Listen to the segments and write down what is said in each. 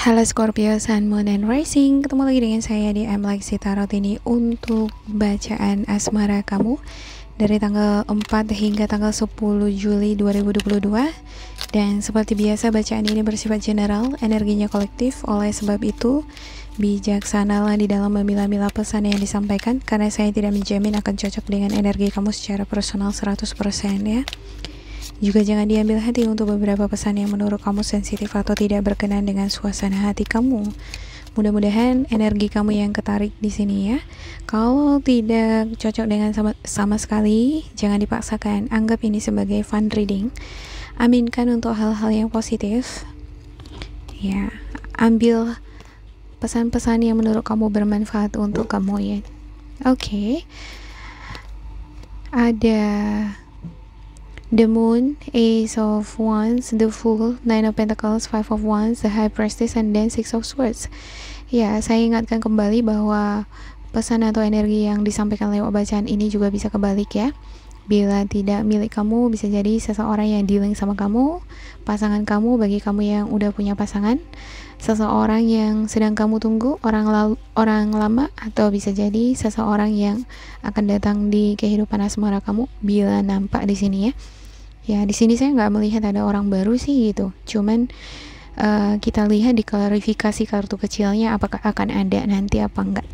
Halo Scorpio, Sun, Moon, and Rising. Ketemu lagi dengan saya di Lexi Tarot ini untuk bacaan asmara kamu dari tanggal 4 hingga tanggal 10 Juli 2022. Dan seperti biasa bacaan ini bersifat general, energinya kolektif. Oleh sebab itu bijaksanalah di dalam memilah-milah pesan yang disampaikan, karena saya tidak menjamin akan cocok dengan energi kamu secara personal 100% ya. Juga jangan diambil hati untuk beberapa pesan yang menurut kamu sensitif atau tidak berkenan dengan suasana hati kamu. Mudah-mudahan energi kamu yang ketarik di sini ya. Kalau tidak cocok dengan sama sekali, jangan dipaksakan. Anggap ini sebagai fun reading. Aminkan untuk hal-hal yang positif. Ya, ambil pesan-pesan yang menurut kamu bermanfaat untuk kamu ya. Oke. Ada The Moon, Ace of Wands, The Fool, Nine of Pentacles, Five of Wands, The High Priestess, and then Six of Swords. Ya, saya ingatkan kembali bahwa pesan atau energi yang disampaikan lewat bacaan ini juga bisa kebalik ya. Bila tidak milik kamu, bisa jadi seseorang yang dealing sama kamu, pasangan kamu bagi kamu yang udah punya pasangan, seseorang yang sedang kamu tunggu, orang lama, atau bisa jadi seseorang yang akan datang di kehidupan asmara kamu bila nampak di sini ya. Ya, di sini saya nggak melihat ada orang baru sih gitu. Cuman kita lihat di klarifikasi kartu kecilnya apakah akan ada nanti apa enggak.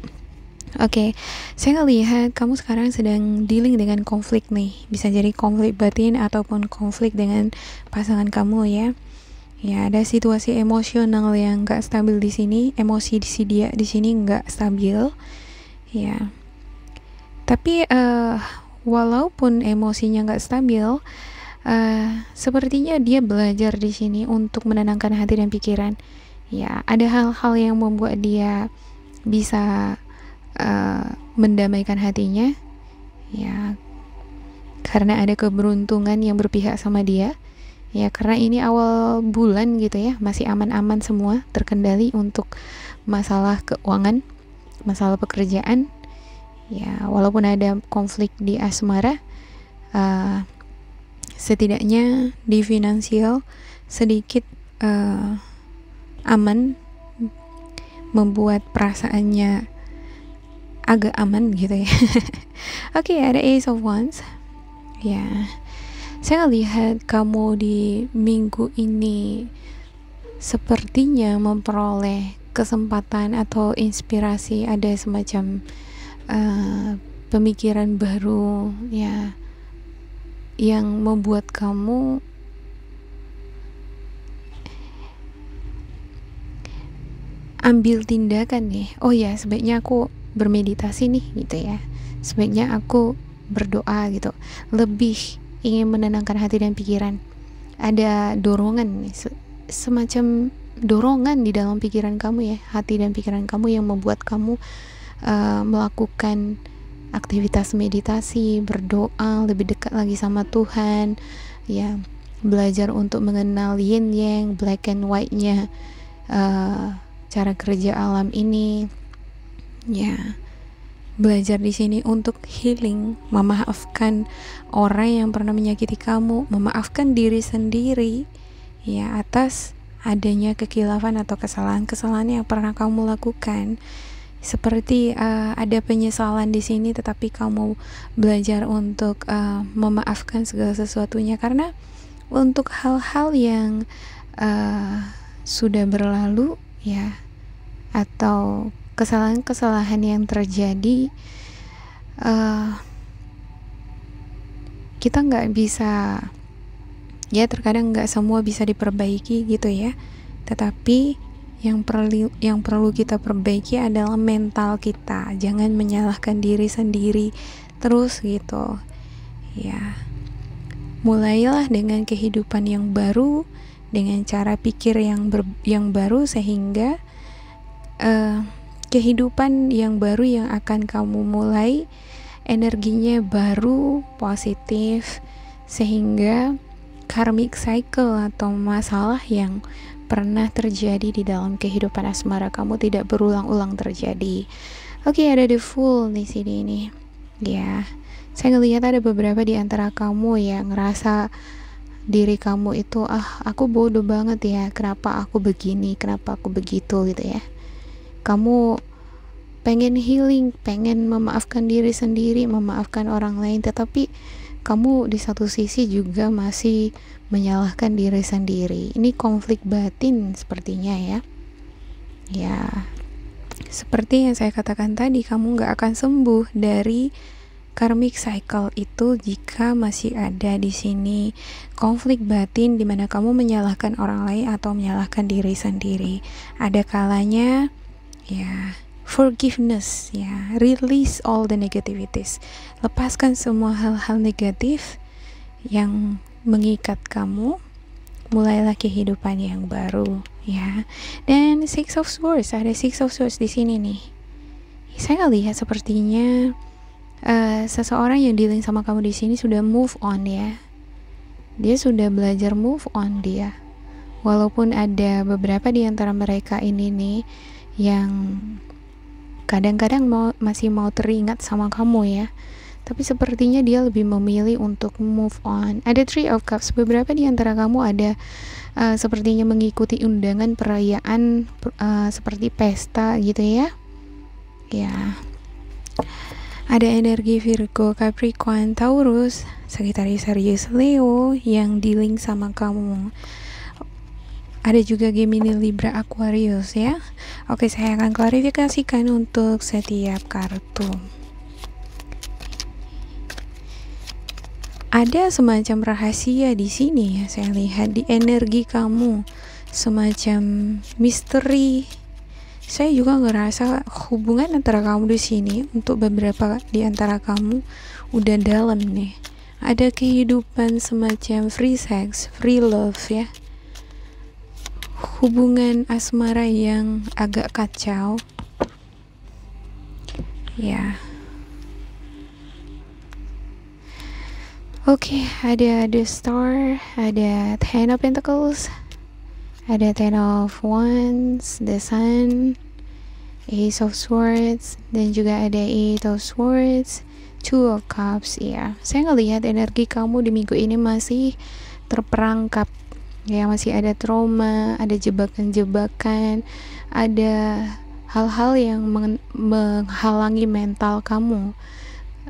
Oke, saya ngelihat kamu sekarang sedang dealing dengan konflik nih. Bisa jadi konflik batin ataupun konflik dengan pasangan kamu ya. Ya, ada situasi emosional yang nggak stabil di sini. Emosi si dia di sini nggak stabil. Ya. Tapi walaupun emosinya nggak stabil, sepertinya dia belajar di sini untuk menenangkan hati dan pikiran. Ya, ada hal-hal yang membuat dia bisa mendamaikan hatinya. Ya, karena ada keberuntungan yang berpihak sama dia. Ya, karena ini awal bulan gitu ya, masih aman-aman semua, terkendali untuk masalah keuangan, masalah pekerjaan. Ya, walaupun ada konflik di asmara, setidaknya di finansial sedikit aman, membuat perasaannya agak aman gitu ya. Oke, ada Ace of Wands. Ya, saya lihat kamu di minggu ini sepertinya memperoleh kesempatan atau inspirasi, ada semacam pemikiran baru ya, yang membuat kamu ambil tindakan nih. Oh ya, sebaiknya aku bermeditasi nih gitu ya, sebaiknya aku berdoa gitu, lebih ingin menenangkan hati dan pikiran. Ada dorongan nih, semacam dorongan di dalam pikiran kamu ya, hati dan pikiran kamu yang membuat kamu melakukan aktivitas meditasi, berdoa, lebih dekat lagi sama Tuhan ya, belajar untuk mengenal yin yang, black and white-nya, cara kerja alam ini ya. Belajar di sini untuk healing, memaafkan orang yang pernah menyakiti kamu, memaafkan diri sendiri ya atas adanya kekhilafan atau kesalahan-kesalahan yang pernah kamu lakukan. Seperti ada penyesalan di sini, tetapi kamu belajar untuk memaafkan segala sesuatunya, karena untuk hal-hal yang sudah berlalu ya, atau kesalahan-kesalahan yang terjadi, kita nggak bisa ya, terkadang nggak semua bisa diperbaiki gitu ya, tetapi yang perlu kita perbaiki adalah mental kita. Jangan menyalahkan diri sendiri terus gitu ya. Mulailah dengan kehidupan yang baru, dengan cara pikir yang baru, sehingga kehidupan yang baru yang akan kamu mulai energinya baru, positif, sehingga karmic cycle atau masalah yang pernah terjadi di dalam kehidupan asmara kamu tidak berulang-ulang terjadi. Oke, ada The Fool di sini nih. Ya, saya ngelihat ada beberapa di antara kamu yang ngerasa diri kamu itu, aku bodoh banget ya, kenapa aku begini, kenapa aku begitu gitu ya. Kamu pengen healing, pengen memaafkan diri sendiri, memaafkan orang lain, tetapi kamu di satu sisi juga masih menyalahkan diri sendiri. Ini konflik batin sepertinya ya. Ya, seperti yang saya katakan tadi, kamu gak akan sembuh dari karmic cycle itu jika masih ada di sini konflik batin di mana kamu menyalahkan orang lain atau menyalahkan diri sendiri. Ada kalanya ya, forgiveness ya, release all the negativities. Lepaskan semua hal-hal negatif yang mengikat kamu, mulailah kehidupan yang baru ya. Dan Six of Swords, ada Six of Swords di sini nih. Saya lihat sepertinya seseorang yang dealing sama kamu di sini sudah move on ya. Dia sudah belajar move on dia. Walaupun ada beberapa di antara mereka ini nih yang kadang-kadang masih mau teringat sama kamu ya. Tapi sepertinya dia lebih memilih untuk move on. Ada Three of Cups. Beberapa di antara kamu ada sepertinya mengikuti undangan perayaan seperti pesta gitu ya. Ya. Ada energi Virgo, Capricorn, Taurus, Sagittarius, Aries, Leo yang dealing sama kamu. Ada juga Gemini, Libra, Aquarius ya. Oke, saya akan klarifikasikan untuk setiap kartu. Ada semacam rahasia di sini ya, saya lihat di energi kamu, semacam misteri. Saya juga ngerasa hubungan antara kamu di sini untuk beberapa di antara kamu udah dalam nih. Ada kehidupan semacam free sex, free love ya. Hubungan asmara yang agak kacau. Ya. Oke, ada The Star, ada Ten of Pentacles, ada Ten of Wands, The Sun, Ace of Swords, dan juga ada Eight of Swords, Two of Cups ya. Saya ngelihat energi kamu di minggu ini masih terperangkap ya, masih ada trauma, ada jebakan-jebakan, ada hal-hal yang menghalangi mental kamu.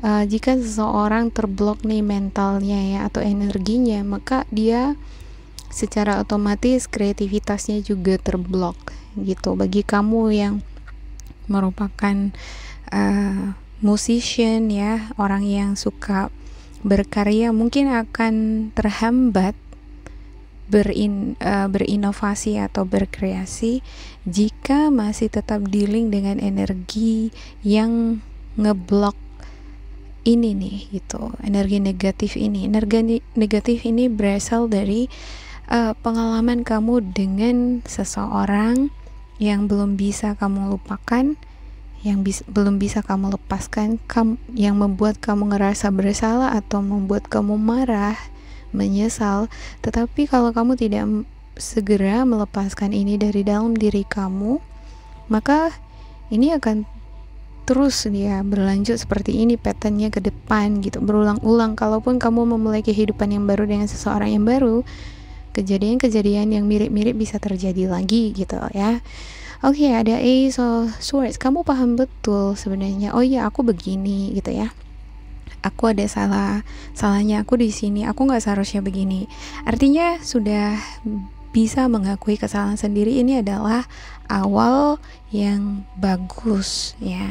Jika seseorang terblok nih mentalnya ya atau energinya, maka dia secara otomatis kreativitasnya juga terblok gitu. Bagi kamu yang merupakan musician ya, orang yang suka berkarya, mungkin akan terhambat berinovasi atau berkreasi jika masih tetap dealing dengan energi yang ngeblok ini nih gitu. Energi negatif ini berasal dari pengalaman kamu dengan seseorang yang belum bisa kamu lupakan, yang belum bisa kamu lepaskan, yang membuat kamu ngerasa bersalah atau membuat kamu marah, menyesal. Tetapi kalau kamu tidak segera melepaskan ini dari dalam diri kamu, maka ini akan terus dia berlanjut seperti ini patternnya ke depan gitu, berulang-ulang. Kalaupun kamu memulai kehidupan yang baru dengan seseorang yang baru, kejadian-kejadian yang mirip-mirip bisa terjadi lagi gitu ya. Oke, ada Ace of Swords. Kamu paham betul sebenarnya, oh iya aku begini gitu ya, aku ada salahnya aku di sini, aku nggak seharusnya begini. Artinya sudah bisa mengakui kesalahan sendiri. Ini adalah awal yang bagus ya.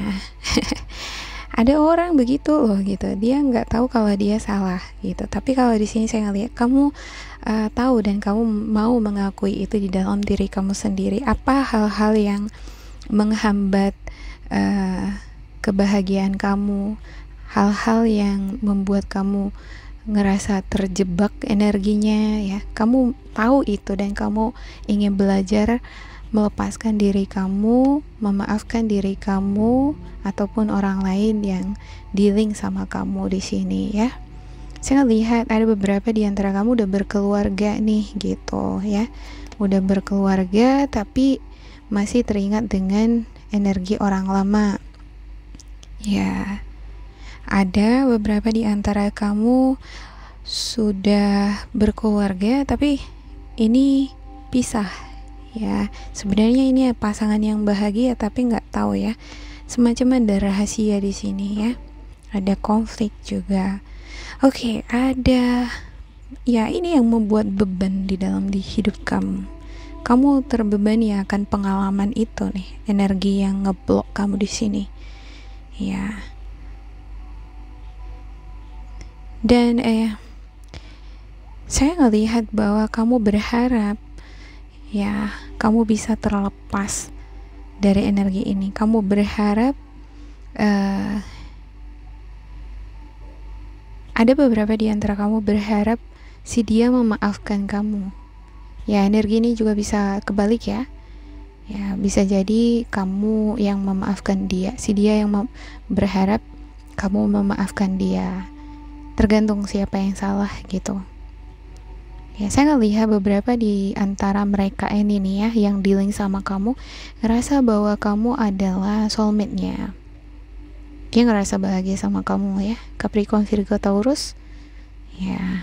Ada orang begitu loh gitu, dia nggak tahu kalau dia salah gitu. Tapi kalau di sini saya ngeliat kamu tahu dan kamu mau mengakui itu di dalam diri kamu sendiri. Apa hal-hal yang menghambat kebahagiaan kamu, hal-hal yang membuat kamu ngerasa terjebak energinya ya, kamu tahu itu dan kamu ingin belajar melepaskan diri kamu, memaafkan diri kamu ataupun orang lain yang dealing sama kamu di sini ya. Saya lihat ada beberapa di antara kamu udah berkeluarga nih gitu ya, udah berkeluarga tapi masih teringat dengan energi orang lama ya. Ada beberapa di antara kamu sudah berkeluarga tapi ini pisah ya. Sebenarnya ini pasangan yang bahagia tapi nggak tahu ya, semacam ada rahasia di sini ya, ada konflik juga. Oke, ada ya, ini yang membuat beban di dalam di hidup kamu terbebani akan pengalaman itu nih, energi yang ngeblok kamu di sini ya. Dan saya ngelihat bahwa kamu berharap ya kamu bisa terlepas dari energi ini. Kamu berharap ada beberapa di antara kamu berharap si dia memaafkan kamu ya. Energi ini juga bisa kebalik ya. Ya, bisa jadi kamu yang memaafkan dia, si dia yang berharap kamu memaafkan dia. Tergantung siapa yang salah gitu. Ya, saya ngelihat beberapa di antara mereka ini nih ya, yang dealing sama kamu, ngerasa bahwa kamu adalah soulmate-nya. Dia ngerasa bahagia sama kamu ya. Capricorn, Virgo, Taurus. Ya.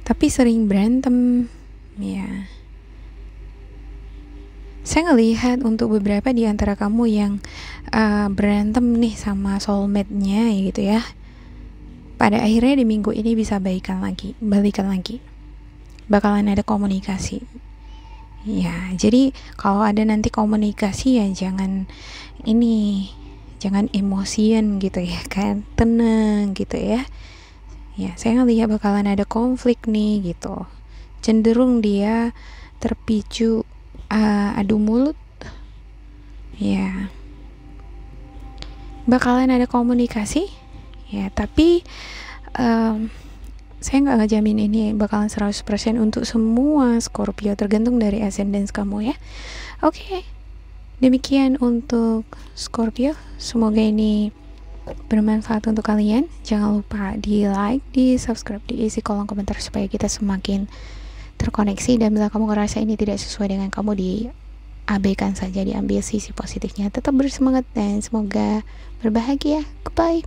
Tapi sering berantem ya. Saya ngelihat untuk beberapa di antara kamu yang berantem nih sama soulmate-nya gitu ya, pada akhirnya di minggu ini bisa balikan lagi. Bakalan ada komunikasi. Ya, jadi kalau ada nanti komunikasi ya jangan emosian gitu ya kan, tenang gitu ya. Ya, saya ngelihat bakalan ada konflik nih gitu. Cenderung dia terpicu adu mulut. Ya. Bakalan ada komunikasi. Ya, tapi saya nggak ngejamin ini bakalan 100% untuk semua Scorpio, tergantung dari ascendance kamu ya. Oke. Demikian untuk Scorpio. Semoga ini bermanfaat untuk kalian. Jangan lupa di like, di subscribe, diisi kolom komentar supaya kita semakin terkoneksi. Dan bila kamu ngerasa ini tidak sesuai dengan kamu, diabaikan saja, diambil sisi positifnya. Tetap bersemangat dan semoga berbahagia. Goodbye.